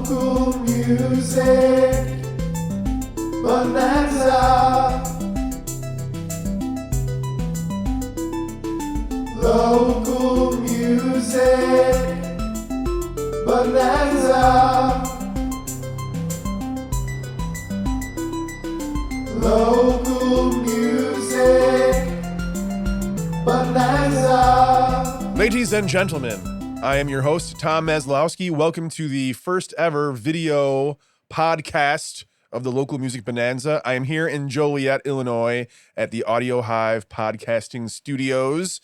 Local music, Bonanza. Local music, Bonanza. Local music, Bonanza. Ladies and gentlemen, I am your host, Tom Maslowski. Welcome to the first ever video podcast of the Local Music Bonanza. I am here in Joliet, Illinois at the Audio Hive Podcasting Studios.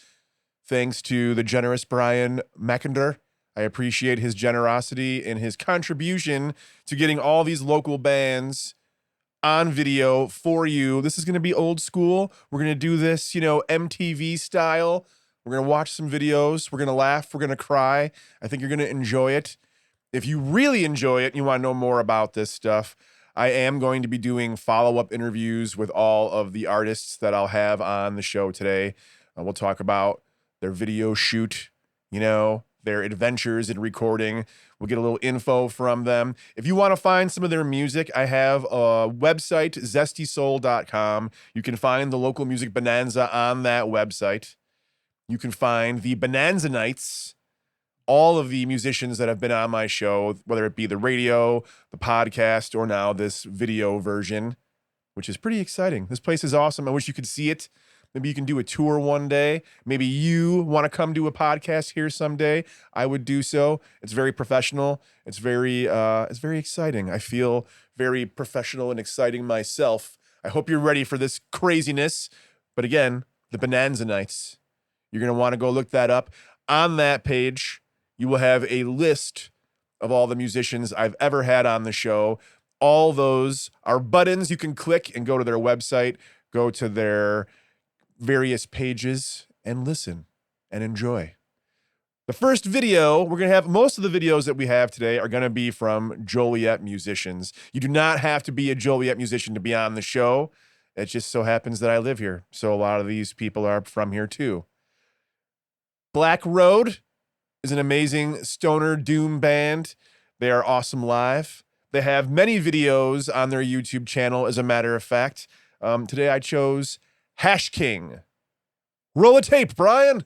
Thanks to the generous Brian McInder. I appreciate his generosity and his contribution to getting all these local bands on video for you. This is going to be old school. We're going to do this, MTV style. We're going to watch some videos. We're going to laugh. We're going to cry. I think you're going to enjoy it. If you really enjoy it and you want to know more about this stuff, I am going to be doing follow-up interviews with all of the artists that I'll have on the show today. We'll talk about their video shoot, their adventures in recording. We'll get a little info from them. If you want to find some of their music, I have a website, zestysoul.com. You can find the Local Music Bonanza on that website. You can find the Bonanza Nights, all of the musicians that have been on my show, whether it be the radio, the podcast, or now this video version, which is pretty exciting. This place is awesome. I wish you could see it. Maybe you can do a tour one day. Maybe you want to come do a podcast here someday. I would do so. It's very professional. It's very exciting. I feel very professional and exciting myself. I hope you're ready for this craziness. But again, the Bonanza Nights. You're going to want to go look that up. On that page, you will have a list of all the musicians I've ever had on the show. All those are buttons you can click and go to their website, go to their various pages and listen and enjoy. The first video, we're going to have most of the videos that we have today are going to be from Joliet musicians. You do not have to be a Joliet musician to be on the show. It just so happens that I live here. So a lot of these people are from here too. Black Road is an amazing stoner doom band. They are awesome live. They have many videos on their YouTube channel, as a matter of fact. Today I chose Hash King. Roll a tape, Brian.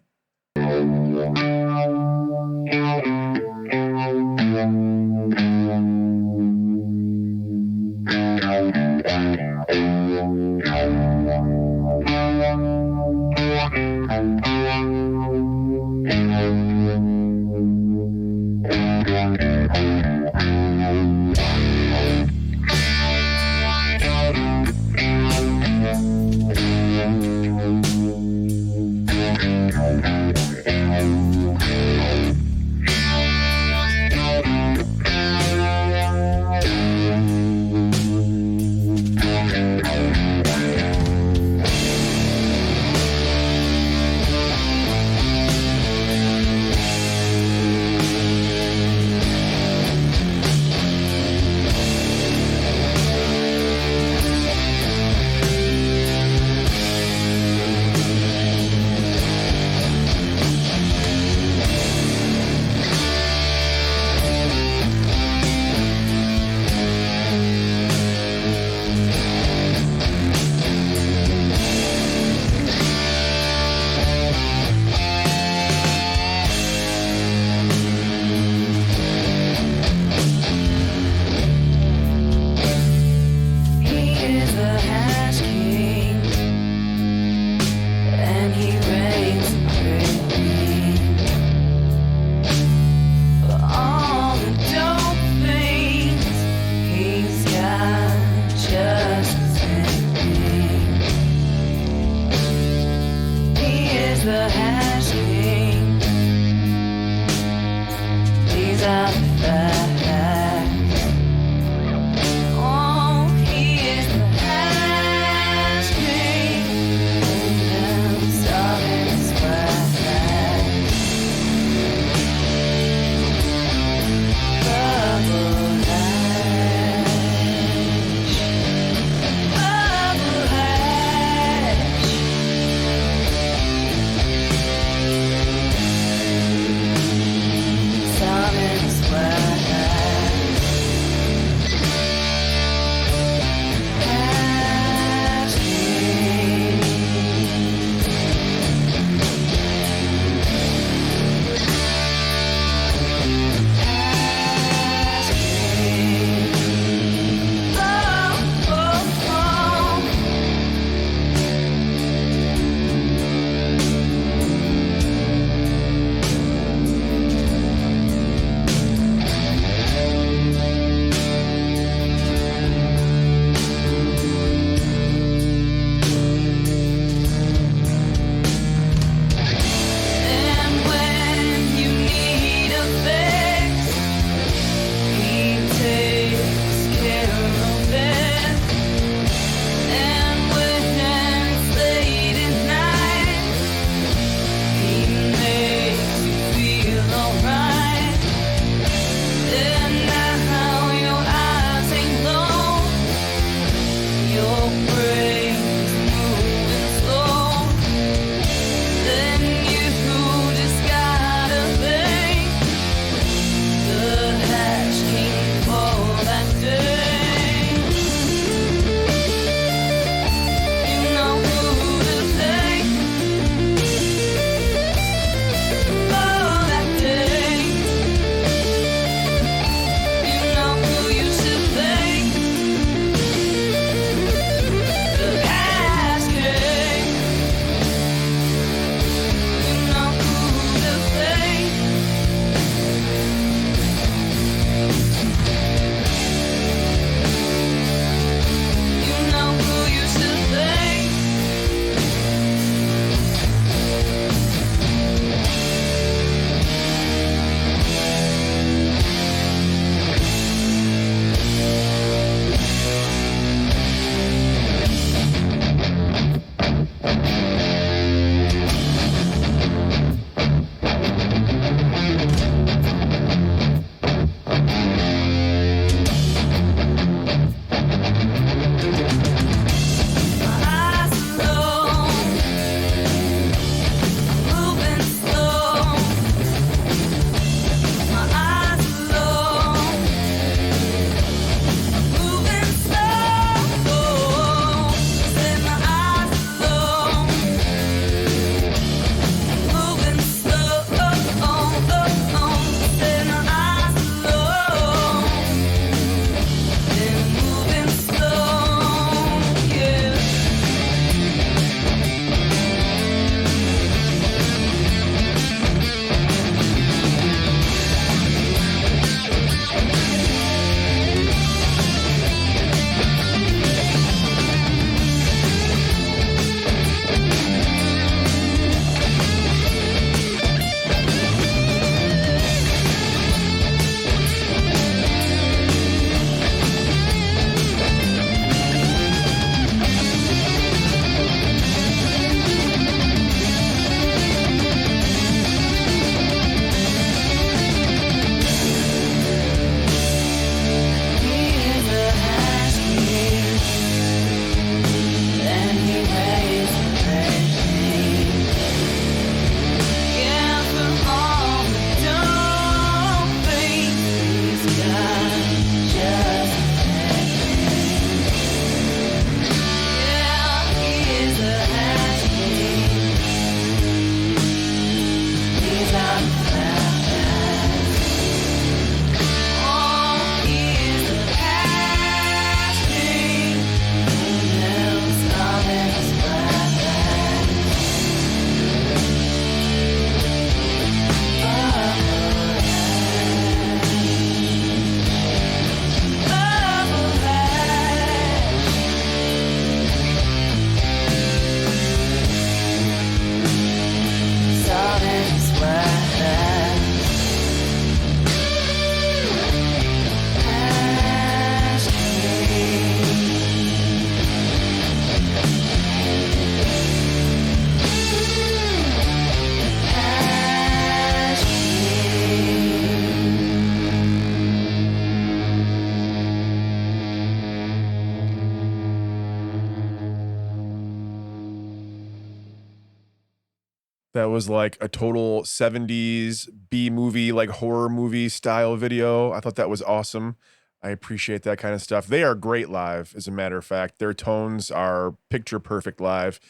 That was like a total 70s B movie, like horror movie style video. I thought that was awesome. I appreciate that kind of stuff. They are great live, as a matter of fact. Their tones are picture perfect live.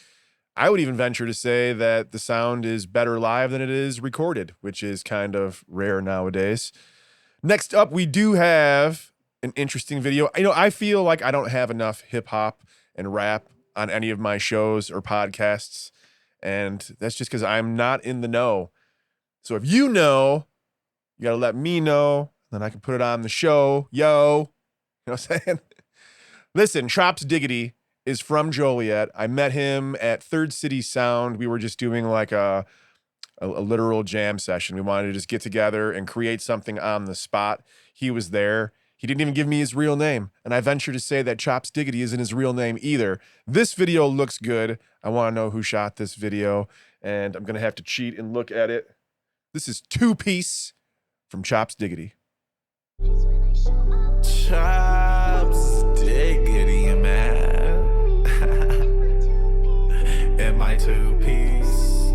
I would even venture to say that the sound is better live than it is recorded, which is kind of rare nowadays. Next up, we do have an interesting video. I feel like I don't have enough hip hop and rap on any of my shows or podcasts. And that's just because I'm not in the know. So if you know, you got to let me know. Then I can put it on the show. Yo. You know what I'm saying? Listen, Chops Diggity is from Joliet. I met him at Third City Sound. We were just doing like a literal jam session. We wanted to just get together and create something on the spot. He was there. He didn't even give me his real name. And I venture to say that Chops Diggity isn't his real name either. This video looks good. I want to know who shot this video. And I'm going to have to cheat and look at it. This is Two Piece from Chops Diggity. Chops Diggity, man. In my two-piece.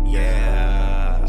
Yeah.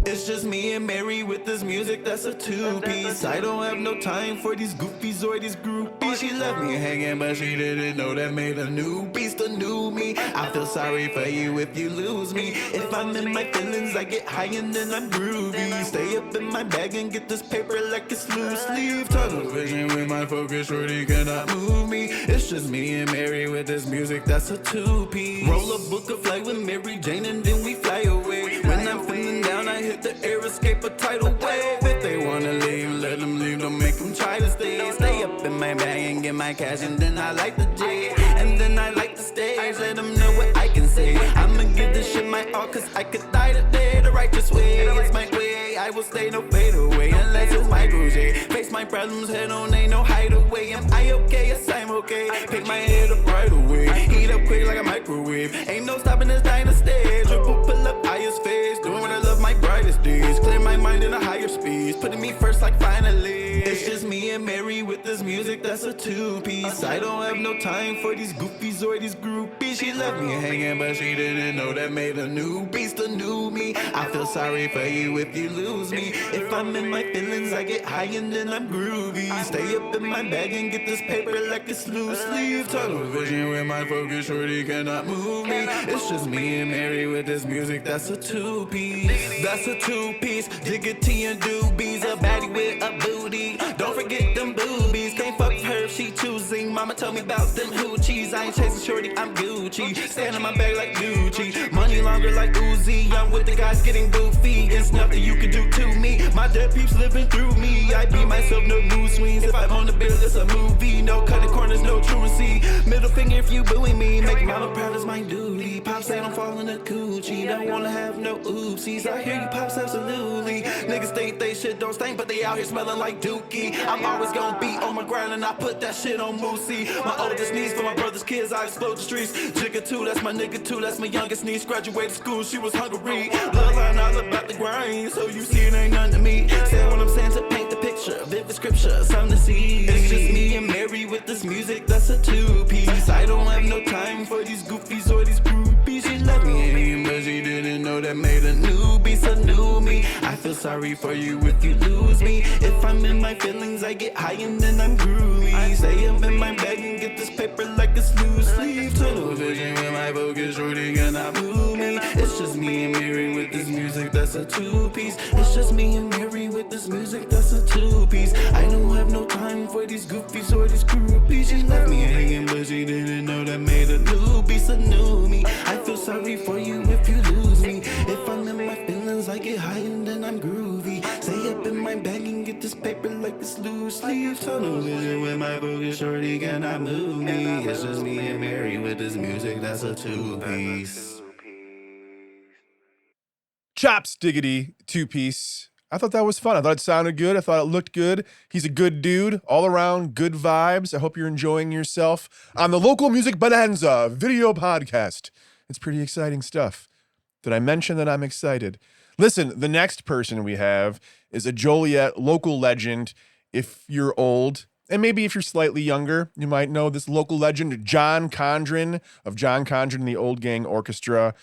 It's just me and Mary with this music that's a two-piece. I don't have no time for these goofies or these groupies. She left me hanging, but she didn't know that made a new beast, a new me. I feel sorry for you if you lose me. If I'm in my feelings, I get high and then I'm groovy. Stay up in my bag and get this paper like it's loose leaf. Tunnel vision with my focus, shorty cannot move me. It's just me and Mary with this music that's a two-piece. Roll a book of flight with Mary Jane and then we fly away. When I'm feeling down, I hit the air, escape a tidal wave. If they wanna leave, let them leave, don't make them try to stay. Stay up in my bag and get my cash, and then I like the J. And then I like the stage, let them know what I can say. I'ma give this shit my all, cause I could die today the righteous way. It's my way, I will stay, no fade away, unless it's my J. Face my problems head on, ain't no hideaway. Am I okay? Yes, I'm okay. Pick my head up right away, heat up quick like a microwave. Ain't no stopping this dynasty. Triple pull up, highest phase, doing what I love, my brightest days. Clear my mind in a higher speed, putting me first like finally. It's just me and Mary with this music that's a two-piece. I don't have no time for these goofies or these groupies. She left me hanging, but she didn't know that made a new beast, a new me. I feel sorry for you if you lose me. If I'm in my feelings, I get high and then I'm groovy. Stay up in my bag and get this paper like it's loose leaf. Tunnel vision with my focus, shorty cannot move me. It's just me and Mary with this music that's a two-piece. That's a two-piece. Diggity and doobies, a baddie with a booty. Don't forget them boobies. Can't fuck her if she choosing. Mama told me about them hoochies. I ain't chasing shorty, I'm Gucci. Stand on my bag like Gucci. Money longer like Uzi. I'm with the guys getting goofy. It's nothing you can do to me. My dead peeps living through me. I be myself, no mood swings. If I'm on the bill, it's a movie. No cutting corners, no truancy. Middle finger if you booing me. Make mama proud is my duty. Pop say I'm falling a coochie. Don't wanna have no oopsies. I hear you pops absolutely. Niggas think they shit don't stink, but they out here smelling like dookie. I'm always gonna be on my grind and I put that shit on Moosey. My oldest niece for my brother's kids, I explode the streets. Jigga too, that's my nigga too, that's my youngest niece. Graduated school, she was hungry. Bloodline, I was about to grind, so you see it ain't nothing to me. Say what I'm saying to paint the picture, vivid scripture, something to see. It's just me and Mary with this music, that's a two-piece. I don't have no time for these goofies or these groupies. She left me hanging, but she didn't know that made a new beast, a new me. I feel sorry for you if you lose me. If I'm in my feelings, I get high and then I'm groovy. Stay up in my bag and get this paper like it's loose leaf. Tunnel vision with my focus, shorty cannot move me. It's just me and Mary with this music that's a two-piece. It's just me and Mary with this music that's a two-piece. I don't have no time for these goofies or these groupies. She left me hanging, but she didn't know that made a new beast, a new me. I feel sorry for you if you lose me. If I'm in my feelings, I get high and then I'm groovy. Stay up in my bag and get this paper like it's loose leaf. Tunnel vision with my focus, shorty cannot move me. It's just me and Mary with this music that's a two-piece. Chops Diggity, two-piece. I thought that was fun. I thought it sounded good. I thought it looked good. He's a good dude. All around, good vibes. I hope you're enjoying yourself on the Local Music Bonanza video podcast. It's pretty exciting stuff. Did I mention that I'm excited? Listen, the next person we have is a Joliet local legend. If you're old, and maybe if you're slightly younger, you might know this local legend, John Condron of John Condron and the Old Gang Orchestra.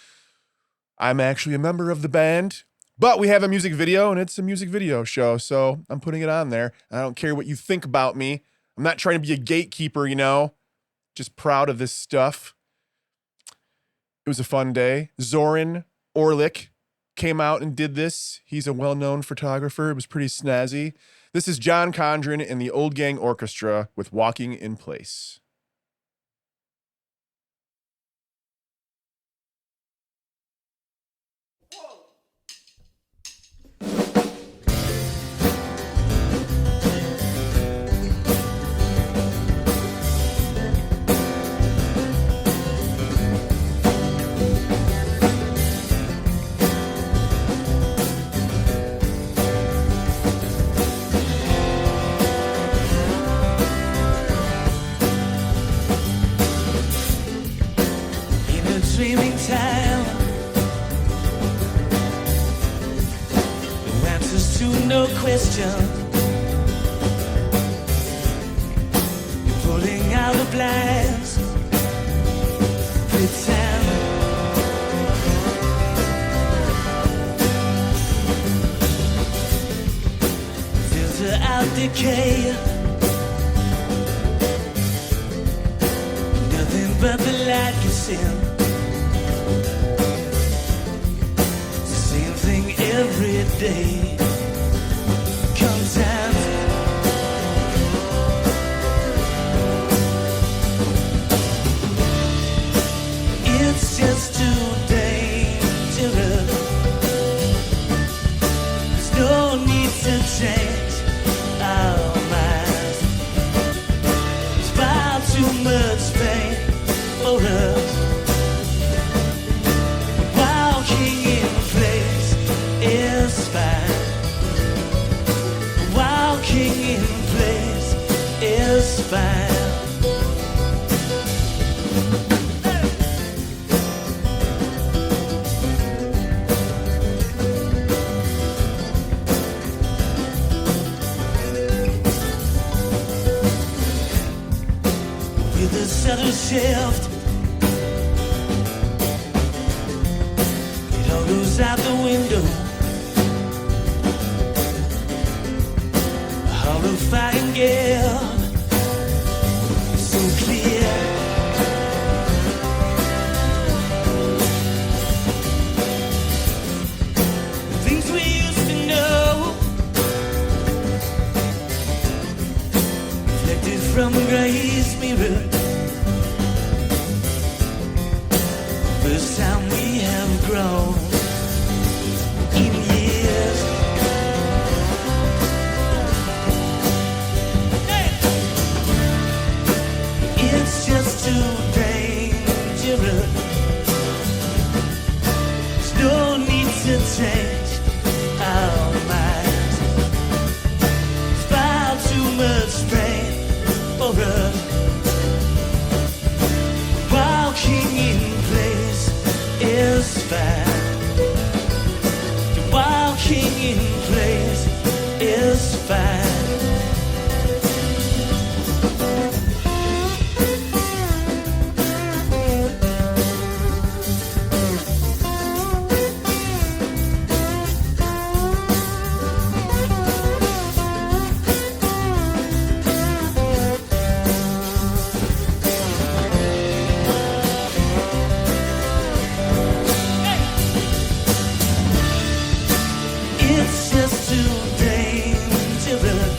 I'm actually a member of the band, but we have a music video and it's a music video show, so I'm putting it on there. I don't care what you think about me. I'm not trying to be a gatekeeper, you know, just proud of this stuff. It was a fun day. Zoran Orlik came out and did this. He's a well-known photographer. It was pretty snazzy. This is John Condron and the Old Gang Orchestra with Walking in Place. Dreaming time, no answers to no question. You're pulling out the blinds, pretend. Filter out decay, nothing but the light you see. Every day comes out. It's just too dangerous. There's no need to change our minds. It's far too much pain for us. Walking in place is fine. Walking in place is fine. With a subtle shift, it all goes out the window. Horrifying gale, so clear. The things we used to know, reflected from Gray's mirror. First time we have grown in years. It's just too dangerous. There's no need to change our minds. It's far too much pain for us. Walking in place is fine. Walking in place is fine. It's just too dangerous.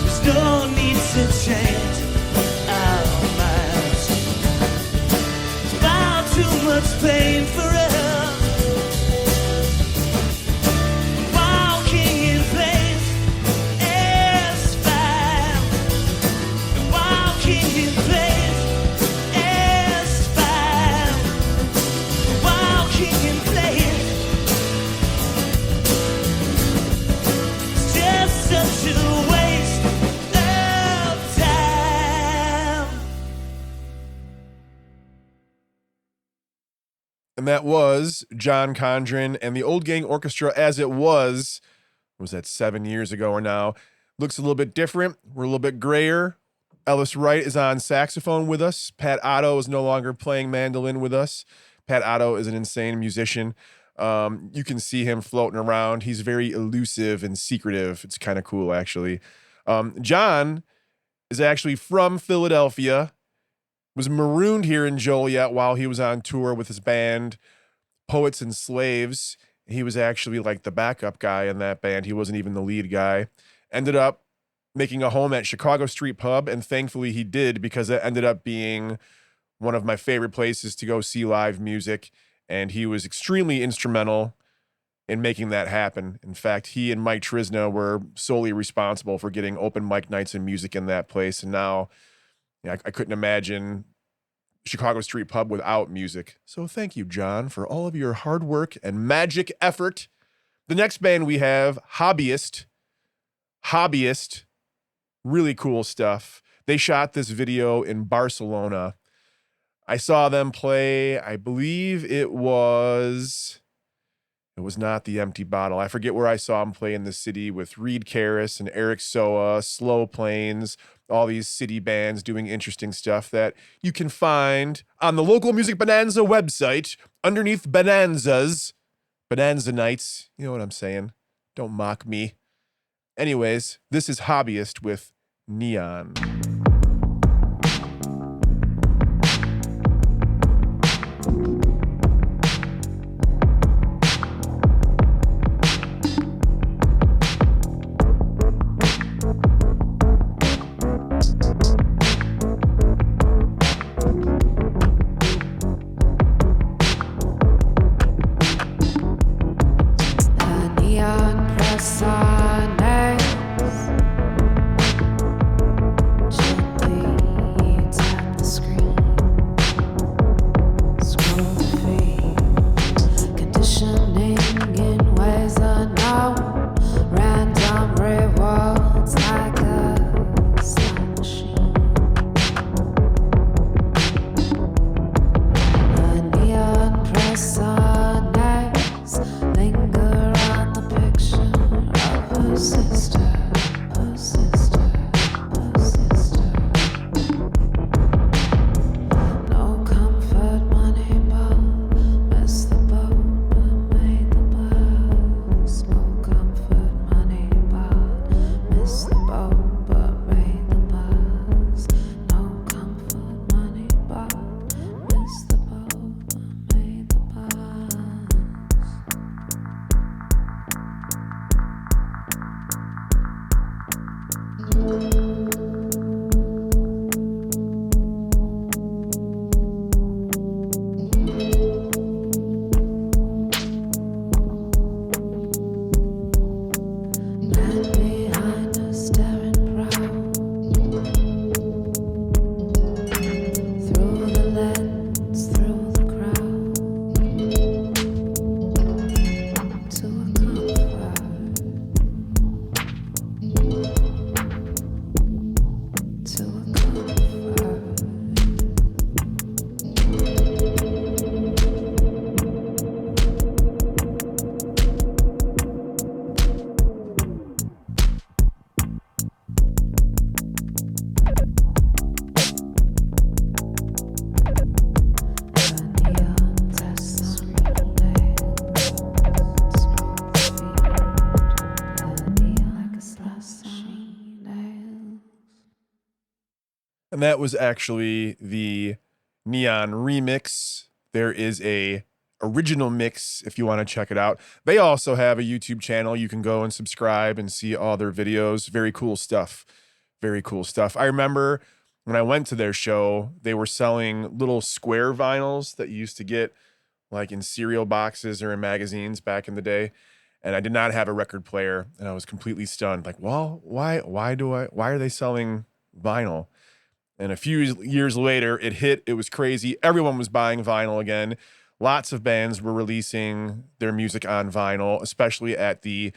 There's no need to change our minds. It's far too much pain for us. Walking in place is fine. Walking in place is fine. Walking in place. Just such a waste of time. And that was John Condron and the Old Gang Orchestra as it was that 7 years ago or now? Looks a little bit different. We're a little bit grayer. Ellis Wright is on saxophone with us. Pat Otto is no longer playing mandolin with us. Pat Otto is an insane musician. You can see him floating around. He's very elusive and secretive. It's kind of cool, actually. John is actually from Philadelphia, was marooned here in Joliet while he was on tour with his band, Poets and Slaves. He was actually like the backup guy in that band. He wasn't even the lead guy. Ended up making a home at Chicago Street Pub, and thankfully he did, because it ended up being one of my favorite places to go see live music, and he was extremely instrumental in making that happen. In fact, he and Mike Trisna were solely responsible for getting open mic nights and music in that place, and now I couldn't imagine Chicago Street Pub without music. So thank you, John, for all of your hard work and magic effort. The next band we have, Hobbyist. Hobbyist, really cool stuff. They shot this video in Barcelona. I saw them play, I believe it was not the Empty Bottle. I forget where I saw them play in the city with Reed Karras and Eric Soa, Slow Planes, all these city bands doing interesting stuff that you can find on the Local Music Bonanza website underneath Bonanzas. Bonanza nights. You know what I'm saying? Don't mock me. Anyways, this is Hobbyist with Neon. And that was actually the Neon remix. There is a original mix if you want to check it out. They also have a YouTube channel. You can go and subscribe and see all their videos. Very cool stuff. Very cool stuff. I remember when I went to their show, they were selling little square vinyls that you used to get like in cereal boxes or in magazines back in the day. And I did not have a record player, and I was completely stunned. Like, well, why are they selling vinyl? And a few years later, it hit. It was crazy. Everyone was buying vinyl again. Lots of bands were releasing their music on vinyl, especially at the,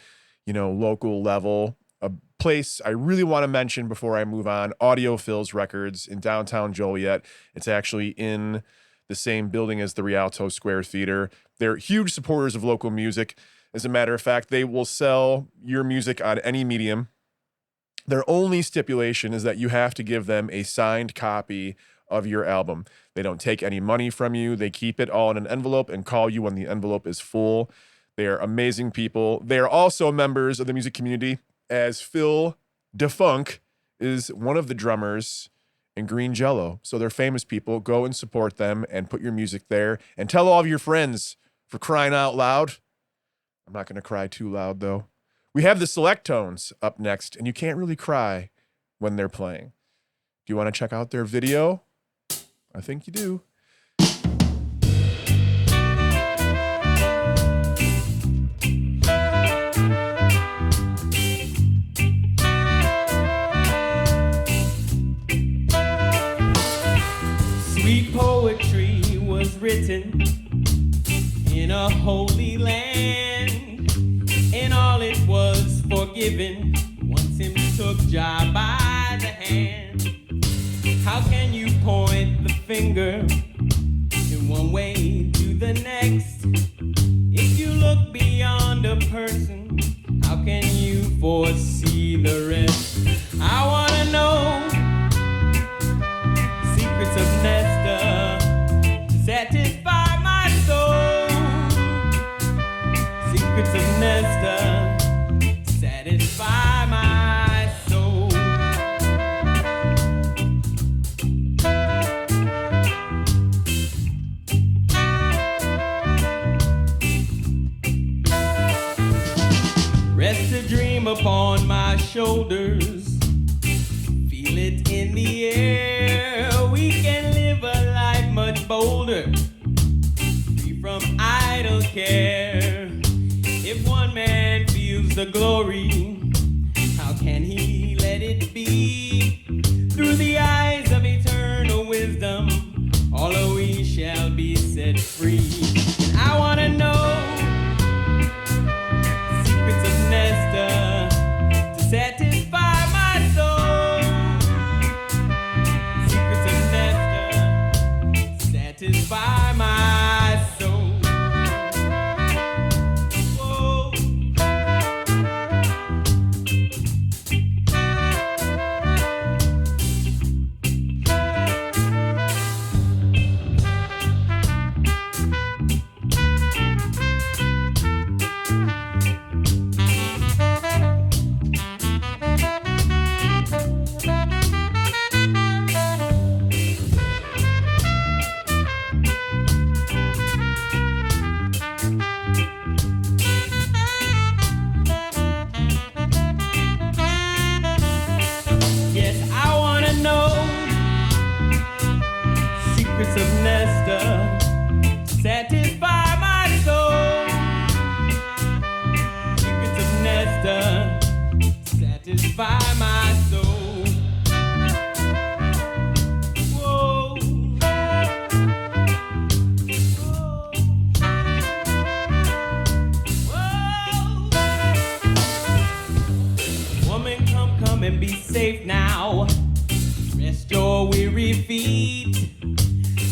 local level. A place I really want to mention before I move on, Audiophils Records in downtown Joliet. It's actually in the same building as the Rialto Square Theater. They're huge supporters of local music. As a matter of fact, they will sell your music on any medium. Their only stipulation is that you have to give them a signed copy of your album. They don't take any money from you. They keep it all in an envelope and call you when the envelope is full. They are amazing people. They are also members of the music community, as Phil DeFunk is one of the drummers in Green Jello. So they're famous people. Go and support them and put your music there. And tell all of your friends, for crying out loud. I'm not going to cry too loud, though. We have the Selectones up next, and you can't really cry when they're playing. Do you want to check out their video? I think you do. Sweet poetry was written in a holy land, and all it was forgiven once him took Jah by the hand. How can you point the finger in one way to the next? If you look beyond a person, how can you foresee the rest? I wanna know secrets of Nesta to satisfy my soul. Secrets of Nesta to satisfy my soul. Rest a dream upon my shoulders. Feel it in the air. We can live a life much bolder, free from idle care. If one man feels the glory, how can he let it be? Through the eyes of eternal wisdom, all of we shall be set free. And I wanna know secrets of Nesta to satisfy my soul. Secrets of Nesta to satisfy my soul. Whoa. Yes, I wanna know secrets of Nesta to satisfy my soul. Secrets of Nesta to satisfy my soul. Whoa. Whoa. Woman, come and be safe now. Rest your weary feet.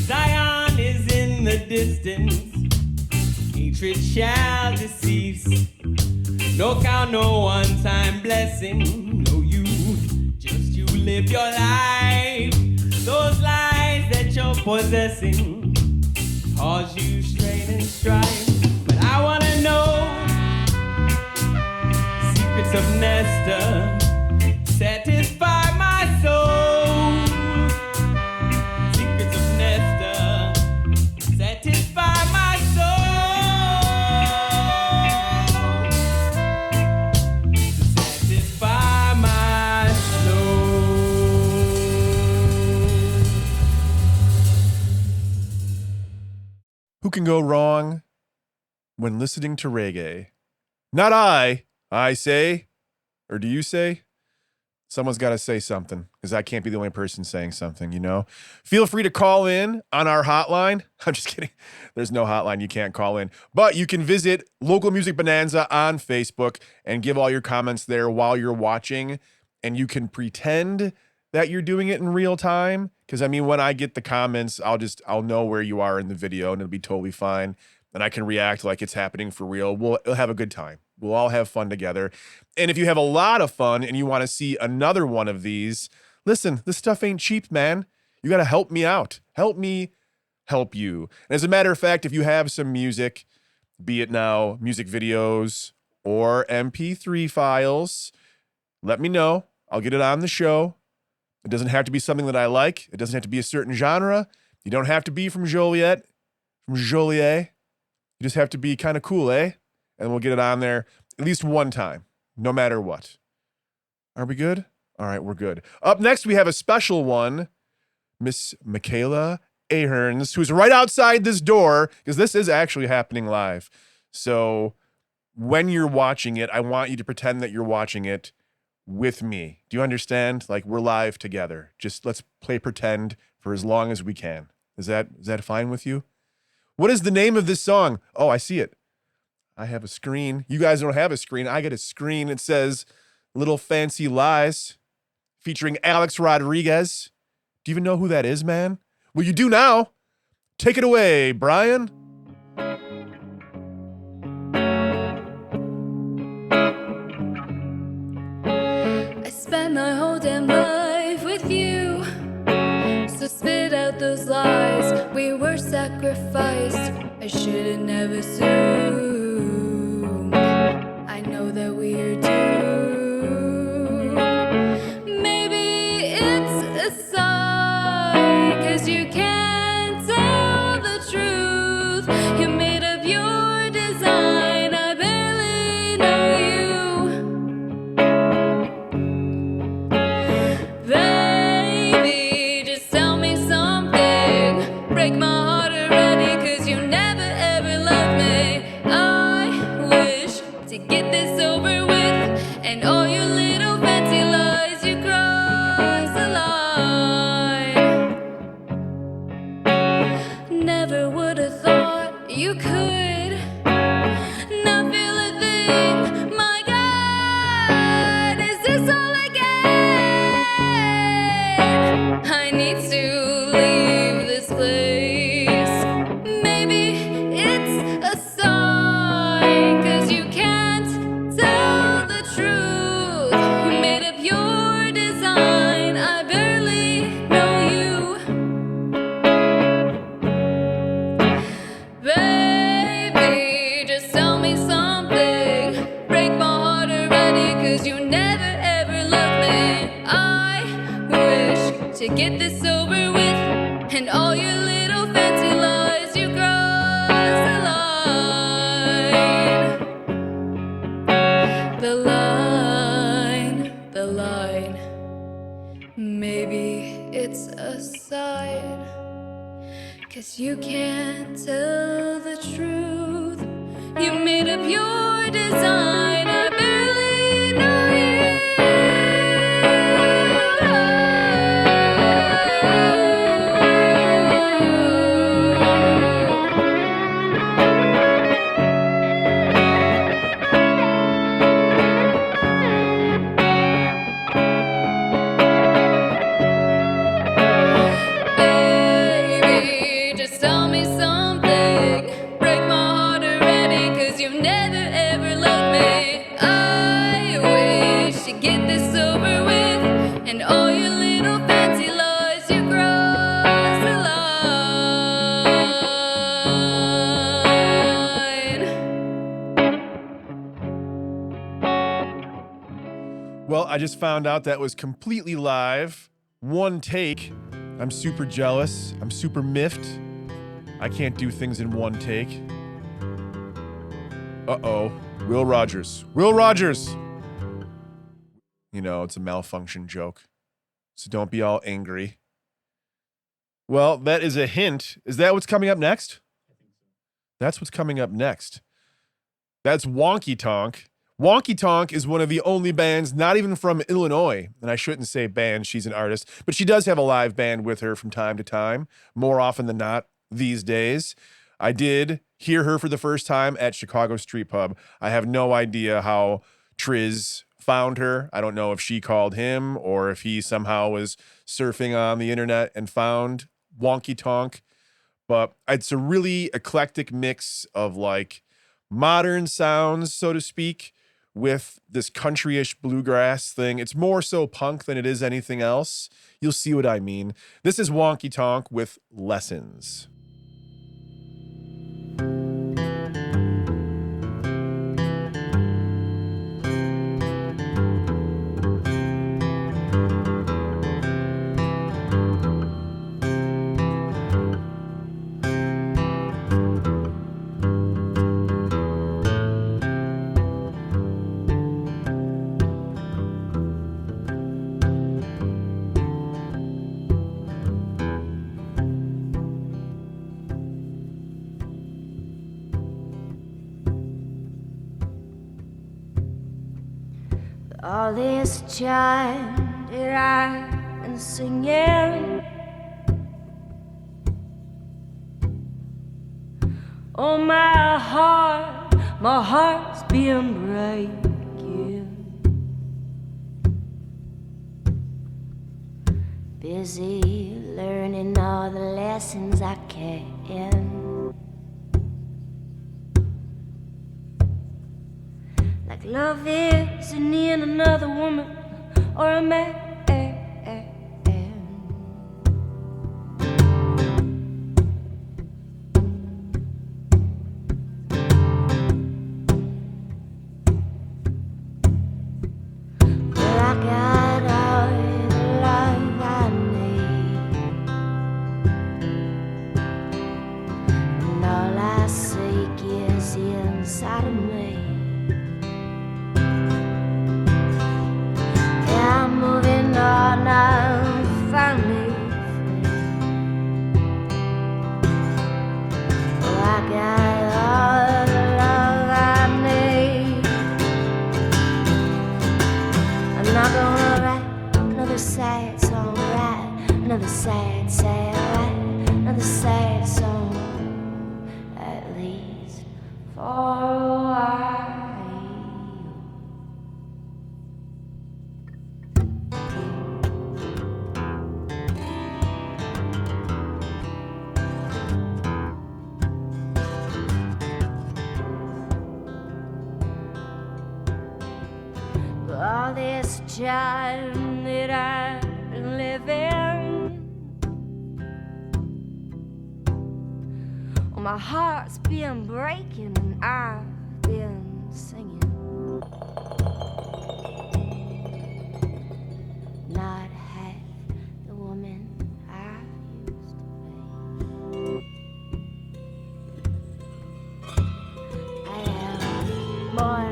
Zion is in the distance. Hatred shall decease. No count, no one-time blessing. No, you live your life. Those lies that you're possessing cause you strain and strife. But I wanna know secrets of Nesta satisfy my soul. Secrets of Nesta satisfy my soul. Satisfy my soul. Who can go wrong when listening to reggae? Not I say. Or do you say? Someone's got to say something, because I can't be the only person saying something, you know? Feel free to call in on our hotline. I'm just kidding. There's no hotline. You can't call in. But you can visit Local Music Bonanza on Facebook and give all your comments there while you're watching. And you can pretend that you're doing it in real time. Because, I mean, when I get the comments, I'll know where you are in the video, and it'll be totally fine. And I can react like it's happening for real. We'll have a good time. We'll all have fun together. And if you have a lot of fun and you want to see another one of these, listen, this stuff ain't cheap, man. You got to help me out. Help me help you. And as a matter of fact, if you have some music, be it now music videos or MP3 files, let me know. I'll get it on the show. It doesn't have to be something that I like. It doesn't have to be a certain genre. You don't have to be from Joliet, from Joliet. You just have to be kind of cool, eh? And we'll get it on there at least one time, no matter what. Are we good? All right, we're good. Up next, we have a special one, Miss Mikayla Aherns, who's right outside this door, because this is actually happening live. So when you're watching it, I want you to pretend that you're watching it with me. Do you understand? Like, we're live together. Just let's play pretend for as long as we can. Is that fine with you? What is the name of this song? Oh, I see it. I have a screen. You guys don't have a screen. I get a screen. It says Little Fancy Lies, featuring Alex Rodriguez. Do you even know who that is, man? Well, you do now. Take it away, Brian. I spent my whole damn life with you, so spit out those lies. We were sacrificed. I should've never assumed. I know that we're doomed. Maybe it's a sign, 'cause you can't tell the truth. You made up your design. I barely know you. Baby, just tell me something. Break my heart already, 'cause you never ever loved me. I wish to get this over with, and all your little fancy lies, you cross the line. Never would have thought you could not feel a thing. My God, is this all I get? I need to leave this place. Maybe it's a sign, 'cause you can't tell the truth. You made up your design. I barely know you. Baby, just tell me something. Break my heart already, 'cause you never ever loved me. I wish to get this over with, and all your little fancy lies, you cross the line. The line, the line. Maybe it's a sign, 'cause you can't tell the truth. You made up your design. I barely know Baby, just tell me something. Break my heart already, 'cause you never ever loved me. I wish to get this over with, and all your little fancy lies, you cross the line. Well, I just found out that was completely live. One take. I'm super jealous. I'm super miffed. I can't do things in one take. Uh-oh. Will Rogers. Will Rogers! You know, it's a malfunction joke. So don't be all angry. Well, that is a hint. Is that what's coming up next? That's what's coming up next. That's Wonky Tonk. Wonky Tonk is one of the only bands, not even from Illinois, and I shouldn't say band, she's an artist, but she does have a live band with her from time to time, more often than not these days. I did hear her for the first time at Chicago Street Pub. I have no idea how Triz found her. I don't know if she called him or if he somehow was surfing on the internet and found Wonky Tonk, but it's a really eclectic mix of like modern sounds, so to speak, with this countryish bluegrass thing. It's more so punk than it is anything else. You'll see what I mean. This is Wonky Tonk with Lessons. All this time that I've been singing, oh my heart's been breaking. Busy learning all the lessons I can. Like love isn't in another woman or a man. Well, I got all the love I need, and all I seek is inside of me. Moving on, I'm finally free. Oh, I got all the love I need. I'm not gonna write another sad song, write another sad, write another sad song, at least for a while. All this time that I've been living, oh, my heart's been breaking and I've been singing. Not half the woman I used to be. I am more.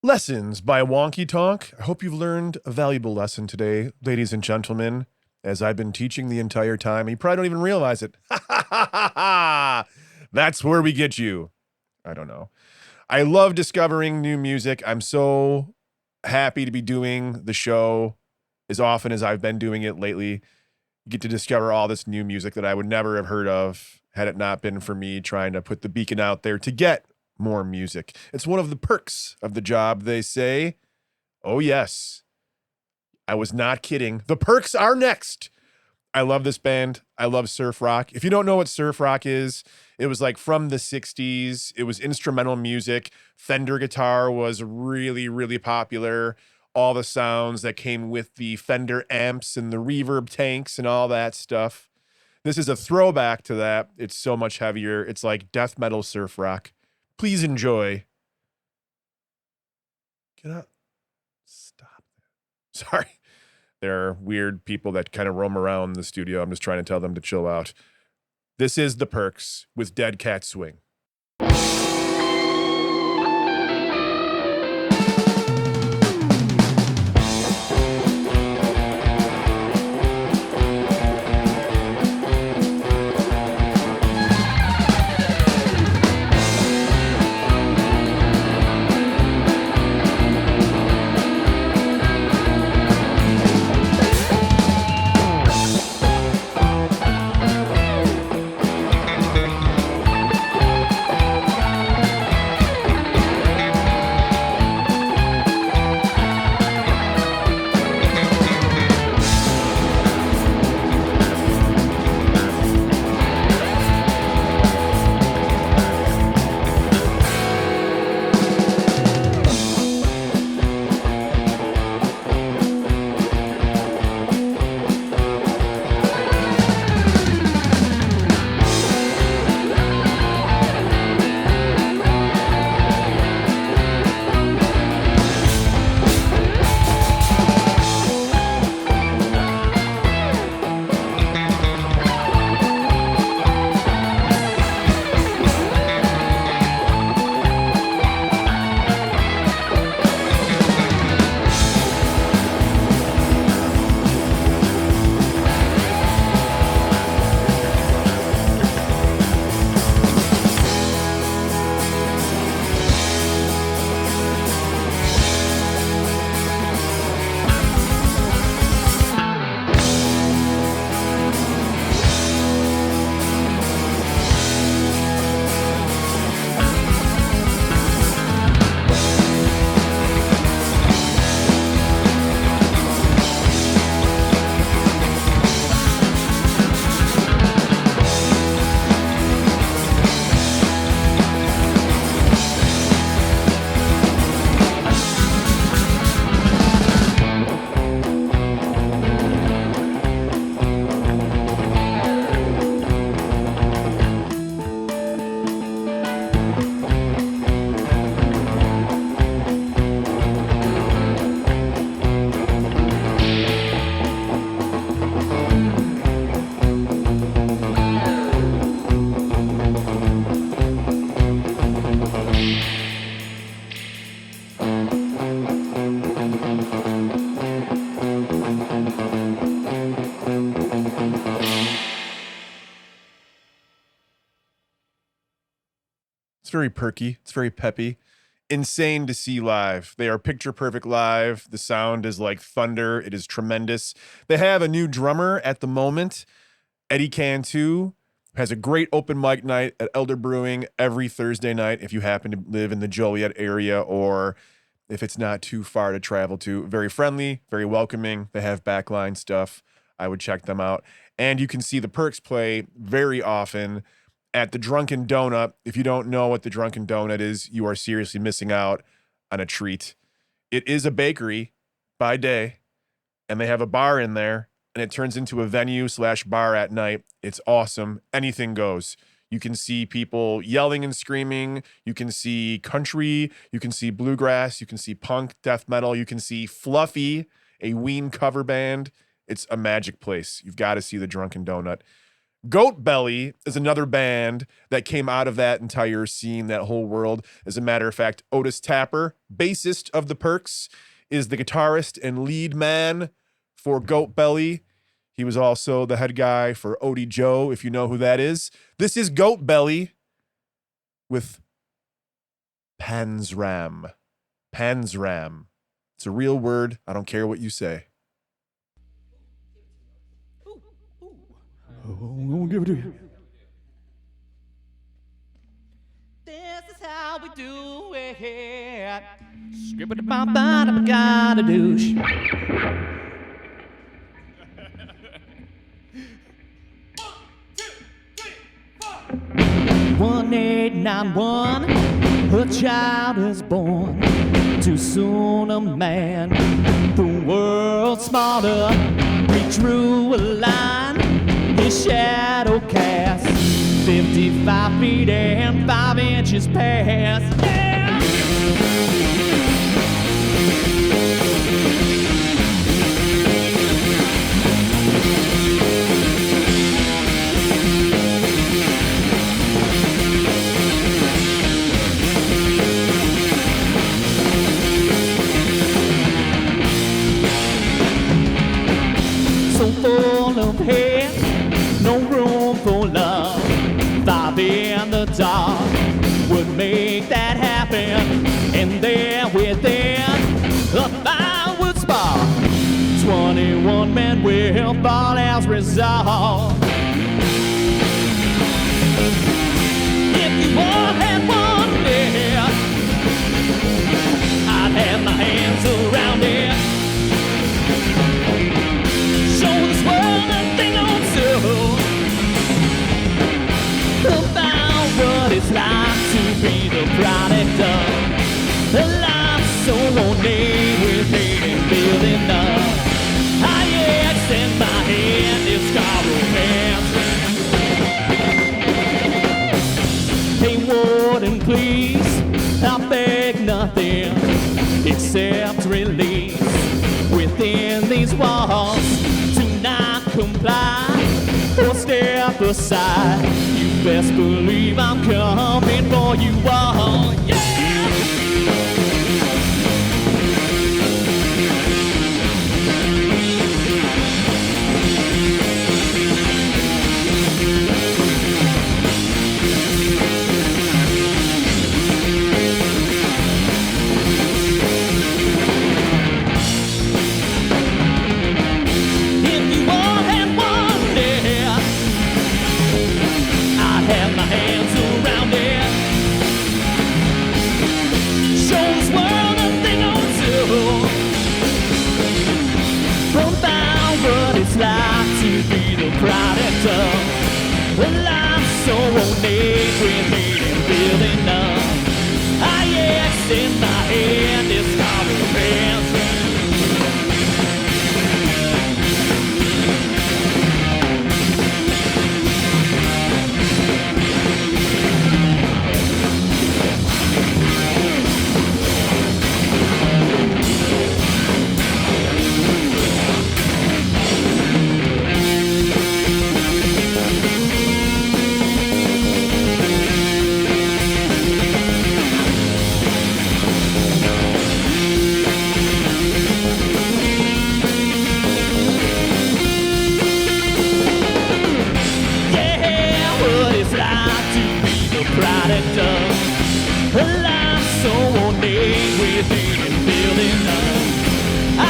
Lessons by Wonky Tonk. I hope you've learned a valuable lesson today, ladies and gentlemen, as I've been teaching the entire time. You probably don't even realize it. That's where we get you. I don't know. I love discovering new music. I'm so happy to be doing the show as often as I've been doing it lately. You get to discover all this new music that I would never have heard of had it not been for me trying to put the beacon out there to get more music. It's one of the perks of the job, they say. Oh, yes. I was not kidding. The perks are next. I love this band. I love surf rock. If you don't know what surf rock is, it was like from the 60s. It was instrumental music. Fender guitar was really, really popular. All the sounds that came with the Fender amps and the reverb tanks and all that stuff. This is a throwback to that. It's so much heavier. It's like death metal surf rock. Please enjoy. Get up. Stop. Sorry. There are weird people that kind of roam around the studio. I'm just trying to tell them to chill out. This is The Perks with Dead Cat Swing. It's very perky. It's very peppy. Insane to see live. They are picture perfect live. The sound is like thunder. It is tremendous. They have a new drummer at the moment, Eddie Cantu, has a great open mic night at Elder Brewing every Thursday night if you happen to live in the Joliet area or if it's not too far to travel to. Very friendly, very welcoming. They have backline stuff. I would check them out. And you can see the Perks play very often at the Drunken Donut. If you don't know what the Drunken Donut is, you are seriously missing out on a treat. It is a bakery by day, and they have a bar in there, and it turns into a venue/bar at night. It's awesome. Anything goes. You can see people yelling and screaming. You can see country. You can see bluegrass. You can see punk, death metal. You can see Fluffy, a Ween cover band. It's a magic place. You've got to see the Drunken Donut. Goatbelly is another band that came out of that entire scene, that whole world. As a matter of fact, Otis Tapper, bassist of the Perks, is the guitarist and lead man for Goatbelly. He was also the head guy for Odie Joe, if you know who that is. This is Goatbelly with Panzram. Panzram. It's a real word. I don't care what you say. I'm gonna give it to you. This is how we do it. Scribble about I gotta do. 1891, a child is born. Too soon a man, the world's smarter. We drew a line, his shadow cast 55 feet and 5 inches past. Yeah! So full of hate, no room for love. 5 in the dark would make that happen. And there within a fire would spark. 21 men will fall as resolved. If you all had one day, I'd have my hands around it. Show this world a thing on soul about what it's like to be the product of a life so ornate with hate and building up. I extend my hand, it's called romance. Hey, warden, please, I beg nothing except release within these walls. Do not comply or step aside. You best believe I'm coming for you all. Yeah! Like to be the product of a life so ornate with hate and building up. I extend my hand, it's called romance. Product of a life so ornate with hate and building up. I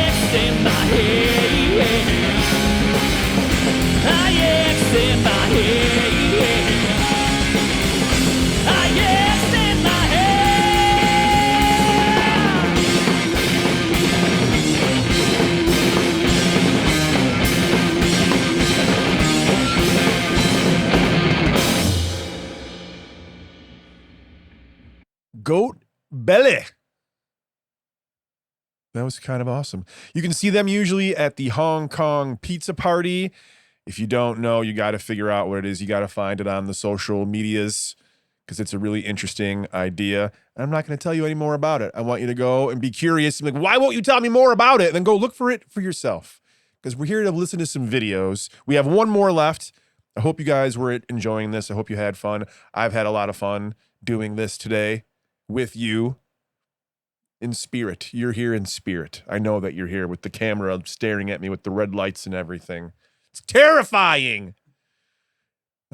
extend my hand, I extend my hand, I extend my Goatbelly. That was kind of awesome. You can see them usually at the Hong Kong Pizza Party. If you don't know, you got to figure out what it is. You got to find it on the social medias because it's a really interesting idea. And I'm not going to tell you any more about it. I want you to go and be curious. And be like, why won't you tell me more about it? And then go look for it for yourself because we're here to listen to some videos. We have one more left. I hope you guys were enjoying this. I hope you had fun. I've had a lot of fun doing this today with you in spirit. You're here in spirit. I know that you're here with the camera staring at me with the red lights and everything. It's terrifying.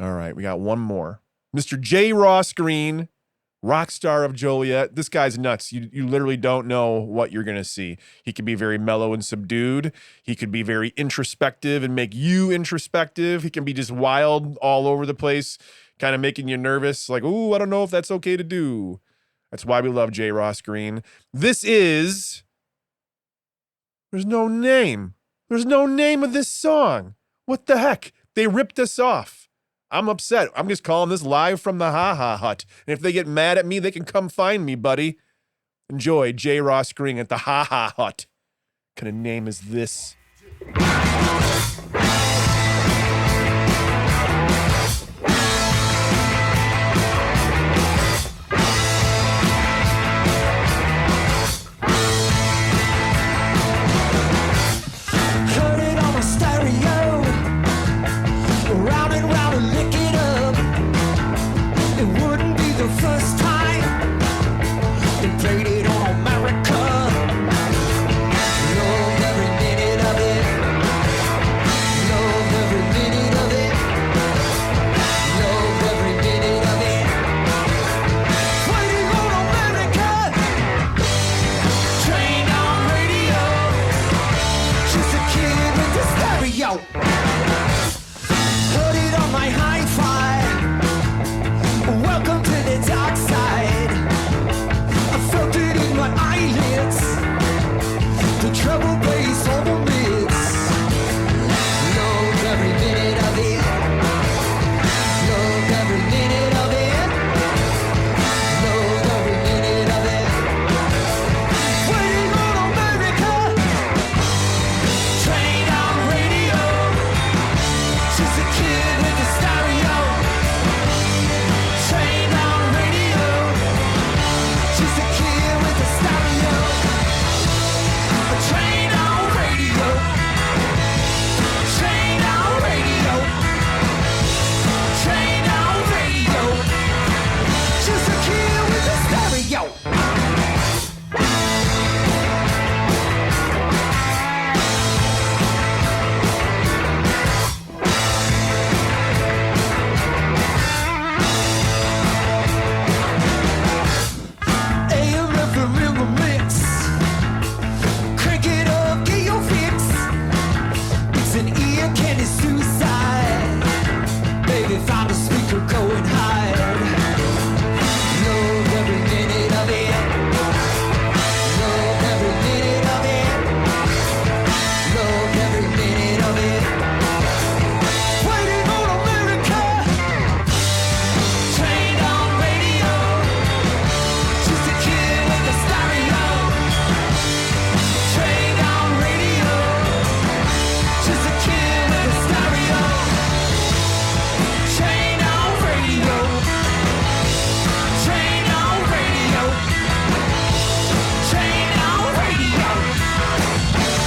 All right, we got one more. Mr. Jross Green rock star of Joliet. This guy's nuts. You literally don't know what you're going to see. He can be very mellow and subdued. He could be very introspective and make you introspective. He can be just wild all over the place, kind of making you nervous. Like, ooh, I don't know if that's okay to do. That's why we love Jross Green. This is... There's no name. There's no name of this song. What the heck? They ripped us off. I'm upset. I'm just calling this live from the Ha Ha Hut. And if they get mad at me, they can come find me, buddy. Enjoy Jross Green at the Ha Ha Hut. What kind of name is this? Heard it on the stereo, round and round and lick it up. It wouldn't be the first time they played it on America. Love every minute of it. Love every minute of it. Love every minute of it. Playing on America. Trained on radio. Just a kid with the stereo. Heard it on my hi-fi. Welcome to the dark side. I felt it in my eyelids. The treble bass on the mids. Love every minute of it. Love every minute of it. Love every minute of it. Waiting on America. Trained on radio. Just a kid with a stereo. Trained on radio. Just a kid with a stereo. Trained on radio. Trained on radio. Trained on radio. Just a kid with a stereo. AM FM in the mix. Crank it up, get your fix. It's an ear candy suicide. Baby, find a speaker, go and hide. Love every minute of it. Love every minute of it. Love every minute of it. Waiting on America. Trained on radio. Just a kid with a stereo. Trained on radio. Just a kid with a stereo. Trained on radio. Trained on radio. Trained on radio.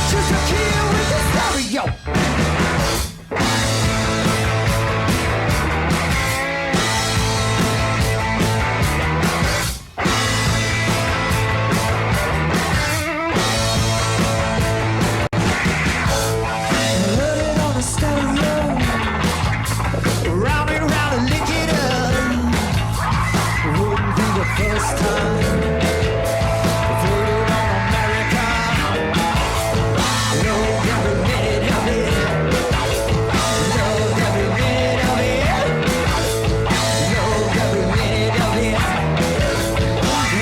Just a kid with a stereo. Heard it on the stereo. Round and round and lick it up. Wouldn't be the first time. Played it on America. Love every minute of it. Love every minute of it. Love every minute of it.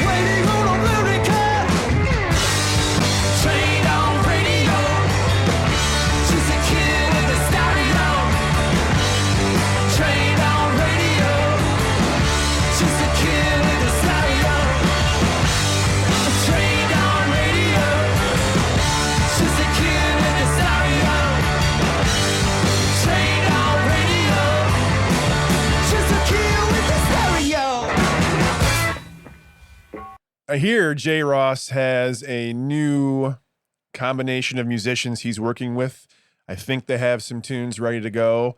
Waiting on America. Trained on radio. Just a kid with a stereo. Trained on radio. Just a kid with a stereo. Trained on radio. Just a kid with a stereo. Trained on radio. Just a kid with a stereo. I hear Jross has a new combination of musicians he's working with. I think they have some tunes ready to go.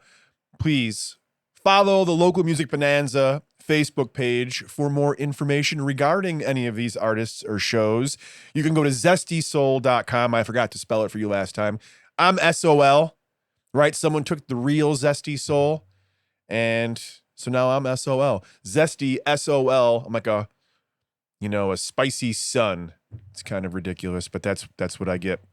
Please follow the Local Music Bonanza Facebook page for more information regarding any of these artists or shows. You can go to zestysoul.com. I forgot to spell it for you last time. I'm SOL, right? Someone took the real Zesty Soul and So now I'm SOL. Zesty SOL. I'm like a spicy sun. It's kind of ridiculous, but that's what I get.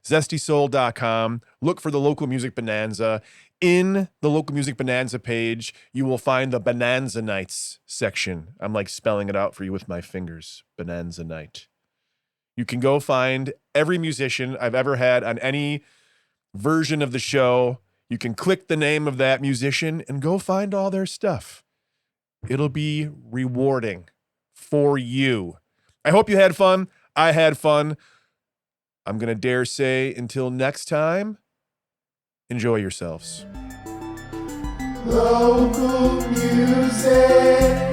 ZestySoul.com. Look for the Local Music Bonanza. In the Local Music Bonanza page, you will find the Bonanza Nights section. I'm like spelling it out for you with my fingers. Bonanza Night. You can go find every musician I've ever had on any version of the show. You can click the name of that musician and go find all their stuff. It'll be rewarding for you. I hope you had fun. I had fun. I'm going to dare say until next time, enjoy yourselves. Local music,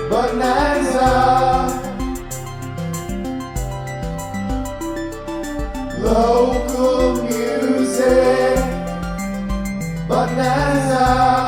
Bonanza. Local music, Bonanza.